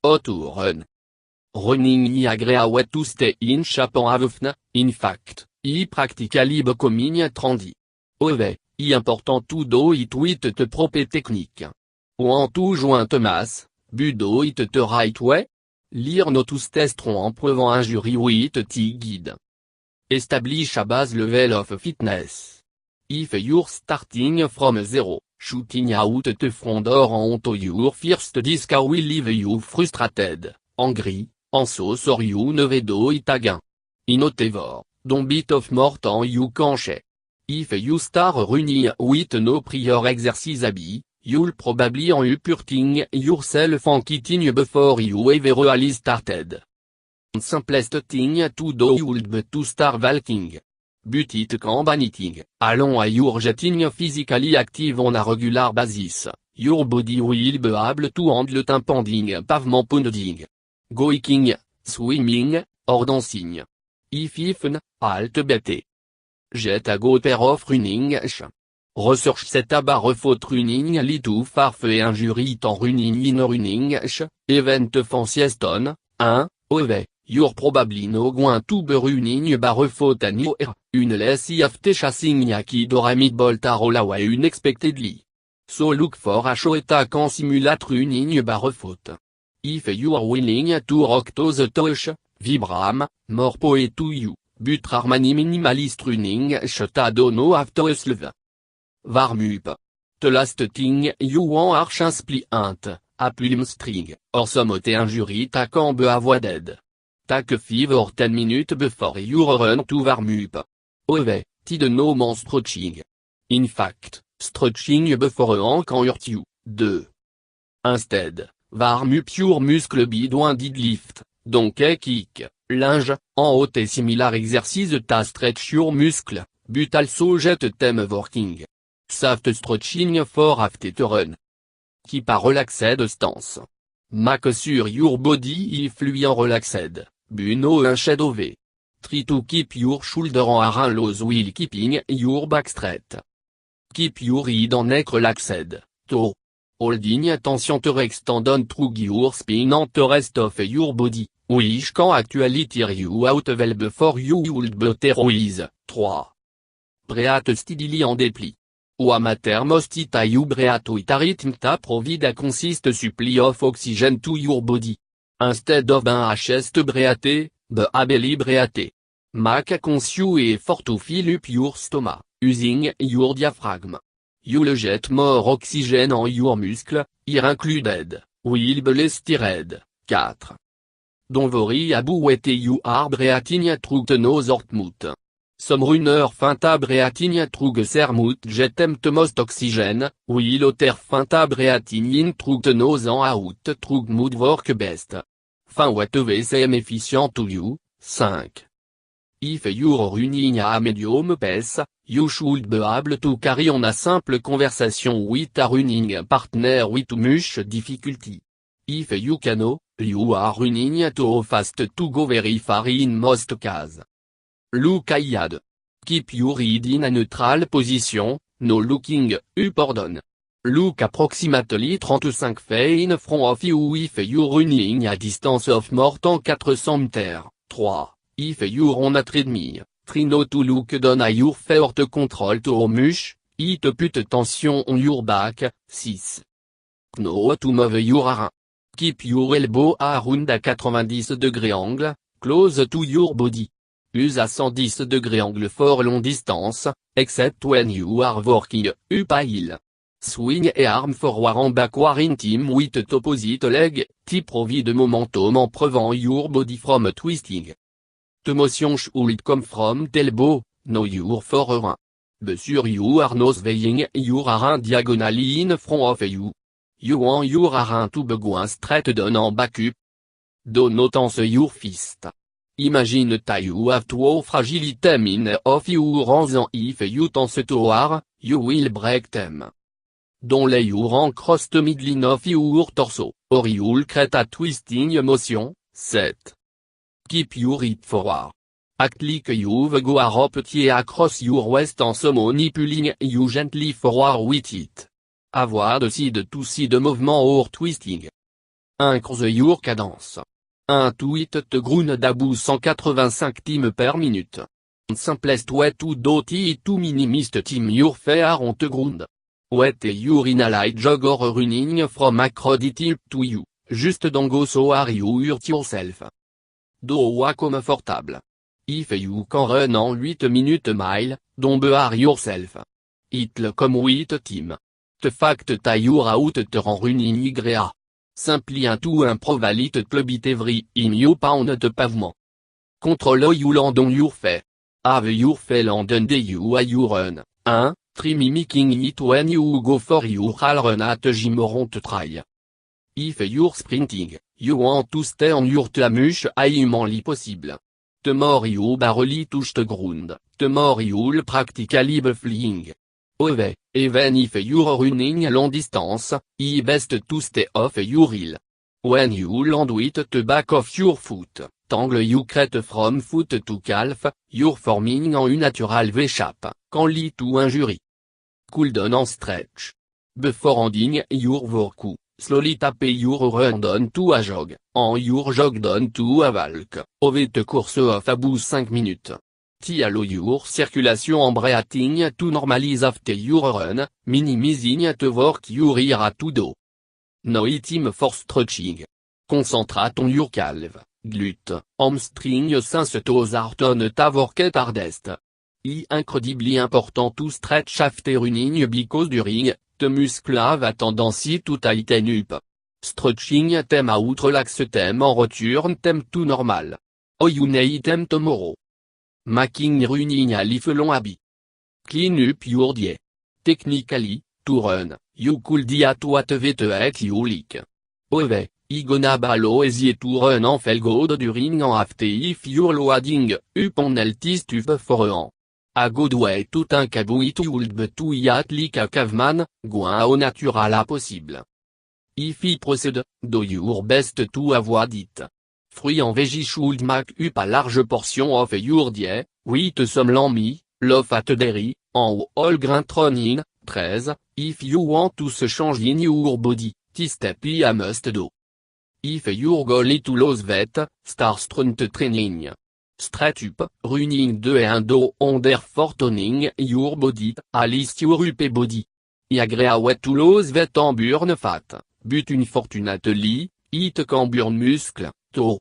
How to run. Running is a great way to stay in shape and have fun. In fact, it's practically becoming trendy. However, it's important to do it with the proper technique. Want to join the mass, but do it the right way? Learn to stay strong and prevent injury with the guide. Establish a base level of fitness. If you're starting from zero, shooting out the front door onto your first disc will leave you frustrated, angry, anxious or you never do it again. In whatever, don't bit of more than you can chew. If you start running with no prior exercise habit, you'll probably end up hurting yourself and quitting before you ever really started. The simplest thing to do would be to start walking. But it can be anything. Along you're getting physically active on a regular basis, your body will be able to handle the impending pavement pounding. Go hiking, swimming, or dancing. If even, halt bête. Get a good pair of running shoes. Research set about running lead to far fewer injuries than running in running shoes. Event fanciest on, 1, however, you're probably not going to be running barefoot anywhere, unless you've chasing a kid or a midbolt away unexpectedly. So look for a show that can simulate running barefoot. If you are willing to rock to the touch, Vibram, more power to you, but Armani minimalist running shoes do no have to sleeve. Warm up. The last thing you want are simply a pull string, or some injury that can be avoided. Take 5 or 10 minutes before your run to warm up. However, did no more stretching. In fact, stretching before a can hurt you. 2. Instead, warm up your muscle by doing deadlift, donkey kick, lunge, en haute similar exercise to stretch your muscle, but also get them working. Soft stretching for after the run. Keep a relaxed stance. Make sure your body is fluid and relaxed, but no unshade over. Try to keep your shoulder and arm loose while keeping your back straight. Keep your head and neck relaxed, too. Holding tension to extend through your spine and the rest of your body, which can actually tire you out well before you would be otherwise. 3. Breathe steadily and deeply. Ou amateur most it you breathe with a rhythm that provide a consistent supply of oxygen to your body. Instead of a chest breathe, be a belly breathe. Make a conscious effort to fill up your stomach, using your diaphragm. You'll get more oxygen on your muscle, here included, will be less tired. 4. Don't worry about what you are breathing through the nose or mouth. Some runners find breathing through their mouth get them the most oxygen, while others find breathing in through the nose and out through mouth work best. Find whatever seems efficient to you. 5. If you're running at a medium pace, you should be able to carry on a simple conversation with a running partner with much difficulty. If you cannot, you are running too fast to go very far in most cases. Look ahead. Keep your head in a neutral position, no looking up or down. Look approximately 35 feet in front of you if you're running a distance of more than 400 meters. 3. If you're on a treadmill, try not to look down at your feet to control too much, it put tension on your back. 6. Know to move your arm. Keep your elbow around a 90° angle, close to your body. Use a 110° angle for long distance, except when you are working up a hill. Swing a arm forward and backward in time with the opposite leg, to provide momentum and prevent your body from twisting. The motion should come from the elbow, not your forearm. Be sure you are not swaying your arm diagonally in front of you. You want your arm to be going straight down and back up. Do not tense your fist. Imagine that you have two fragile in of your hands and if you tense too hard, you will break them. Don't lay your hand cross the middle of your torso, or you'll create a twisting motion. 7. Keep your hip forward. Act like you've got a rope tied across your waist and someone pulling you gently forward with it. Avoid side-to-side movement or twisting. 1 the your cadence. Un tweet te ground d'abou 185 team per minute. Simplest way to do it to minimist team your fair on te ground. Wet your inhaled jog or running from a crowded tip to you, just don't go so are you hurt yourself. Do wa comfortable. If you can run en 8 minutes mile, don't are yourself. It'll come with team. The fact ta your out te rend running ygrea. Simply un to improve a little club it every in you pound de pavement. Control you land on your fait. Have your fait land and you a you run. 1. Try mimicking it when you go for your all run at gym or on to try. If you're sprinting, you want to stay on your tamush humanly possible. The more you barely touch the ground, the more you'll practically be flying. Ove, even if you're running a long distance, it's best to stay off your heel. When you land with the back of your foot, tangle you create from foot to calf, you're forming en une natural V-shape, can lead to injury. Cool down and stretch. Before ending your workout, slowly tap your run down to a jog, and your jog down to a walk, over the course of about 5 minutes. Allow your circulation en breathing to normalize after your run, minimizing the work you are to do. No time for stretching. Concentrate on your calf, glute, hamstring since those are on ta worked hardest. It's incredibly important to stretch after running because during, the muscle have a tendency to tighten up. Stretching them out relax them en return them to normal. Oh you need them tomorrow. Making running a lifelong habit. Clean up your day. Technically, to run, you could diet whatever you like. Ove, I gonna ballo easy to run en fel good during and after if you're loading up on healthy stuff for an. A good way to think about it would be to eat like a caveman, going au natural as possible. If you proceed, do your best to avoid it. Fruits and veggies should make up a large portion of your diet, with some lamb, low fat dairy, and whole grain running. 13. If you want to change in your body, this step is a must do. If your goal is to lose weight, start strength training. Stretch up, running 2 and do therefore toning your body, at least your upper body. I agree way to lose weight and burn fat, but unfortunately, it can burn muscle, too.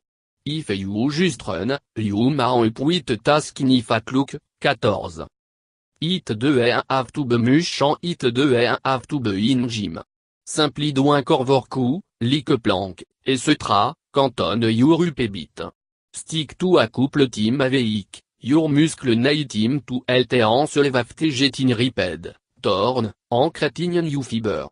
If you just run, you may up with ta skinny fat look. 14. It 2 and have to be much and it 2 and have to be in gym. Simply do un core workout, like plank, etc., canton your upper bit. Stick to a couple team avec, your muscle need team to health and se after getting ripped, torn, and creating new fiber.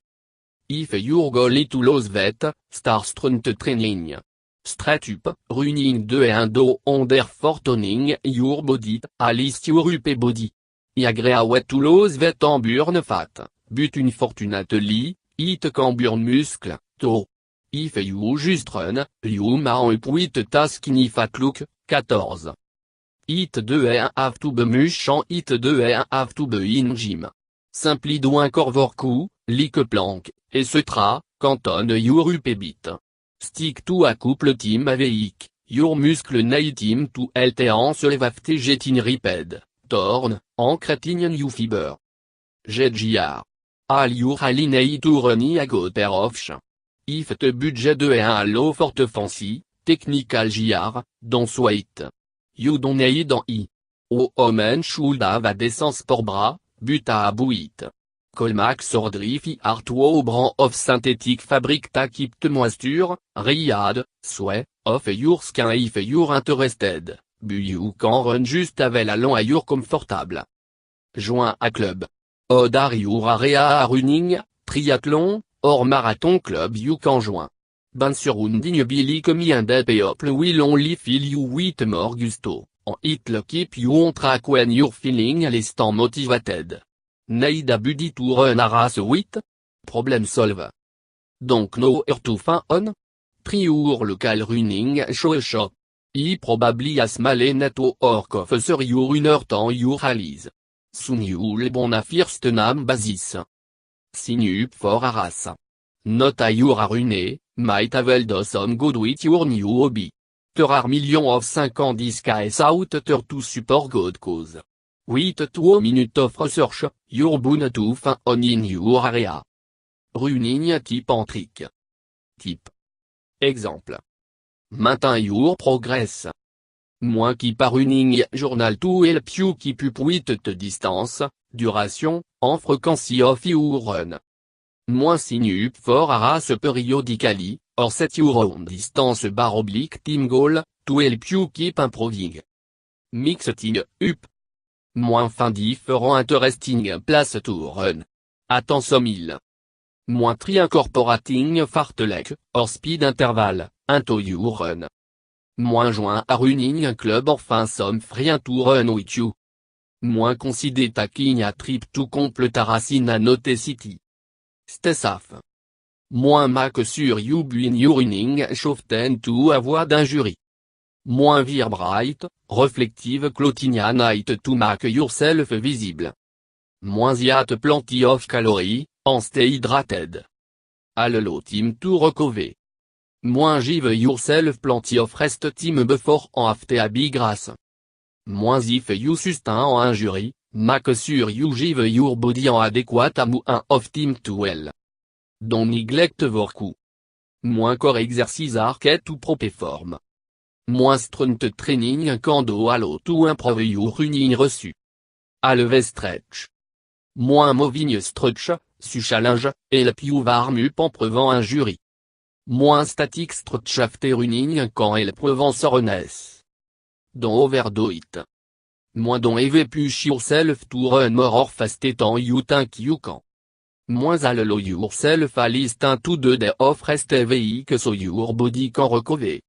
If your goal is to lose weight, start strength training. Stretch up, running 2 and do therefore toning your body, at least your upper body. I agree way to lose weight and burn fat, but unfortunately, it can burn muscle, too. If you just run, you may up with ta skinny fat look. 14. It 2 and have to be much and it 2 and have to be in gym. Simply do un core workout, like plank, etc., canton your upper bit. Stick to a couple team avec, your muscle need team to health and se after getting ripped, torn, and creating new fiber. GGR. All your rally need to run a good pair of shoes. If the budget de un low for the fancy, technical GR, don't sweat. You don't need an I. O women should have a decent sport bra, but a buit. Colmax or Driffy are 2 brands of synthetic fabric to keep the moisture, riyad, sweat, of your skin if you're interested, but you can run just avec la long you're comfortable. Join a club. Odar your area running, triathlon, or marathon club you can join. Surrounding Billy comme and people will only fill you with more gusto, and it'll keep you on track when you're feeling less than motivated. Need a buddy to run a race with? Problem solved. Donc nowhere to find? Try your local running show shop. I probably a small network of your runner tan your rallies. Soon you'll bon a first name basis. Sign up for a race. Not a your runner, Might have some good with your new hobby. There are millions of 50 guys out there to support good cause. With 2 minutes of research, you're bound to find on in your area. Running tip en trick. Type. Exemple. Maintain your progress. Moins keep a running journal to help you keep up with the distance, duration, and frequency of your run. Moins sign up for a race periodically, or set your own distance bar oblique team goal, to help you keep improving. Mixing up. Moins find different interesting place to run. Attends some mille. Moins try incorporating fartlek, or speed interval, into your run. Moins join a running club or find some friends to run with you. Moins consider taking a trip to complete a racine a note city. Stay safe. Moins make sure you buin your running often to avoid injury. Moins wear bright, reflective clothing at night to make yourself visible. Moins eat plenty of calories, and stay hydrated. Allow time to recover. Moins give yourself plenty of rest time before and after a big race. Moins if you sustain an injury, make sure you give your body an adequate amount of time to well. Don't neglect workout. Moins core exercise arcade to pro perform. Moins strength training can allow to improve your running reçu. Always stretch. Moins moving stretch, su challenge, help you warm up en prevent injury. Moins static stretch after running can help prevent soreness. Don't overdo it. Moins don't ever push yourself to run more or faster than you think you can. Moins allow yourself a listen to the day of rest every week so your body can recover.